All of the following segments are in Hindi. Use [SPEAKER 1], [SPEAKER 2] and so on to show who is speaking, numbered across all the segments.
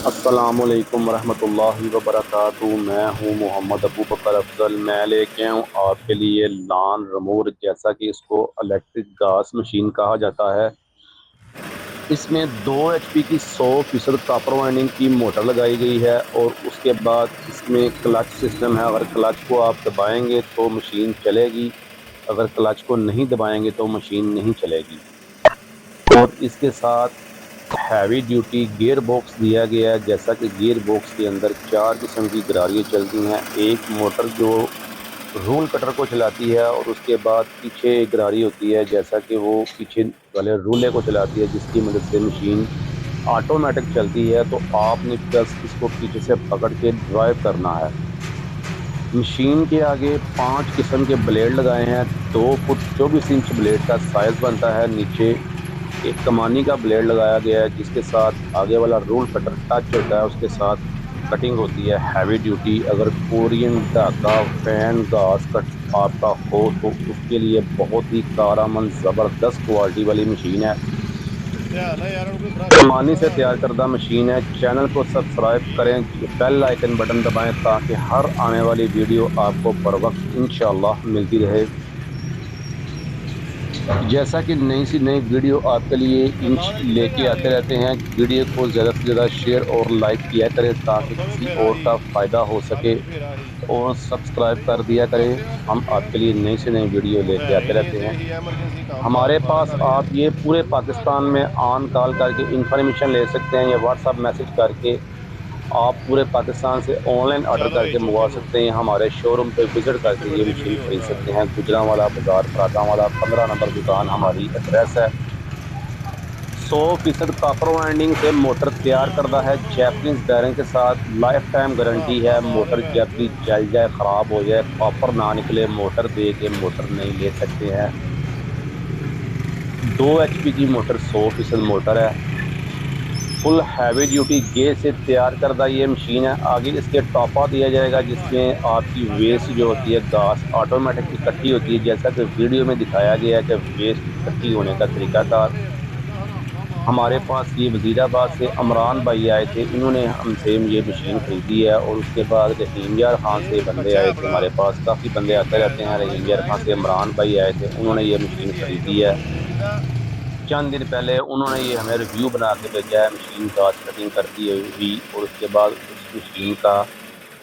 [SPEAKER 1] अस्सलामुअलैकुम वरहमतुल्लाहि वबरकातुहू। मैं हूँ मोहम्मद अबू बकर अफजल। मैं लेके आऊँ आपके लिए लान रमूर, जैसा कि इसको इलेक्ट्रिक गास मशीन कहा जाता है। इसमें 2 HP की 100% कापर वाइंडिंग की मोटर लगाई गई है और उसके बाद इसमें क्लच सिस्टम है। अगर क्लच को आप दबाएंगे तो मशीन चलेगी, अगर क्लच को नहीं दबाएंगे तो मशीन नहीं चलेगी। और इसके साथ हैवी ड्यूटी गियर बॉक्स दिया गया है, जैसा कि गियर बॉक्स के अंदर 4 किस्म की गरारियाँ चलती हैं। एक मोटर जो रूल कटर को चलाती है और उसके बाद पीछे एक गरारी होती है, जैसा कि वो पीछे वाले रूले को चलाती है, जिसकी मदद से मशीन ऑटोमेटिक चलती है। तो आपने बस इसको पीछे से पकड़ के ड्राइव करना है। मशीन के आगे 5 किस्म के ब्लेड लगाए हैं। 2 फुट 24 इंच ब्लेड का साइज बनता है। नीचे एक कमानी का ब्लेड लगाया गया है, जिसके साथ आगे वाला रूल कटर टच होता है, उसके साथ कटिंग होती है हैवी ड्यूटी। अगर कोरियन धागा फैन घास कट आपका हो तो उसके लिए बहुत ही कारआमद ज़बरदस्त क्वालिटी वाली मशीन है। कमानी से तैयार करदा मशीन है। चैनल को सब्सक्राइब करें, बेल आइकन बटन दबाएं ताकि हर आने वाली वीडियो आपको बर वक्त इंशाल्लाह मिलती रहे। जैसा कि नई सी नई वीडियो आपके लिए इंच लेके आते रहते हैं, वीडियो को ज़्यादा से ज़्यादा शेयर और लाइक किया करें ताकि किसी और का फ़ायदा हो सके, और सब्सक्राइब कर दिया करें। हम आपके लिए नई से नई वीडियो लेके आते रहते हैं। हमारे पास आप ये पूरे पाकिस्तान में ऑन कॉल करके इंफॉर्मेशन ले सकते हैं, या व्हाट्सअप मैसेज करके आप पूरे पाकिस्तान से ऑनलाइन ऑर्डर करके मंगवा सकते हैं। हमारे शोरूम पे विजिट करके ये मशीन खरीद सकते हैं। गुजरांवाला बाजार, फरादावाला 15 नंबर दुकान हमारी एड्रेस है। 100% कापर वाइंडिंग से मोटर तैयार करता है, जैपनीज बैरिंग के साथ। लाइफ टाइम गारंटी है। मोटर जब भी जल जाए, ख़राब हो जाए, कापर ना निकले, मोटर दे के मोटर नहीं ले सकते हैं। 2 HP की मोटर 100% मोटर है। फुल हैवी ड्यूटी गेज से तैयार करदा ये मशीन है। आगे इसके टॉपा दिया जाएगा, जिसमें आपकी वेस्ट जो होती है घास ऑटोमेटिक इकट्ठी होती है, जैसा कि वीडियो में दिखाया गया है कि वेस्ट इकट्ठी होने का तरीकाकार। हमारे पास ये वजीराबाद से अमरान भाई आए थे, इन्होंने हमसे ये मशीन खरीदी है। और उसके बाद रहीम यार खान से बंदे आए थे, हमारे पास काफ़ी बंदे आते रहते हैं। रहीम यार खान से अमरान भाई आए थे, उन्होंने ये मशीन खरीदी है। चंद दिन पहले उन्होंने ये हमें रिव्यू बना के भेजा है मशीन घास कटिंग करती हुई। और उसके बाद उस मशीन का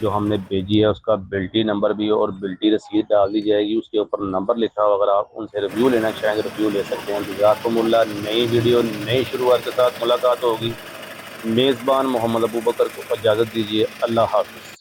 [SPEAKER 1] जो हमने भेजी है उसका बिल्टी नंबर भी, और बिल्टी रसीद डाल दी जाएगी, उसके ऊपर नंबर लिखा हो। अगर आप उनसे रिव्यू लेना चाहेंगे रिव्यू ले सकते हैं। जज़ाकुमुल्लाह। नई वीडियो नई शुरुआत के साथ मुलाकात होगी। मेज़बान मोहम्मद अबू बकर को इजाज़त दीजिए। अल्लाह हाफ़िज़।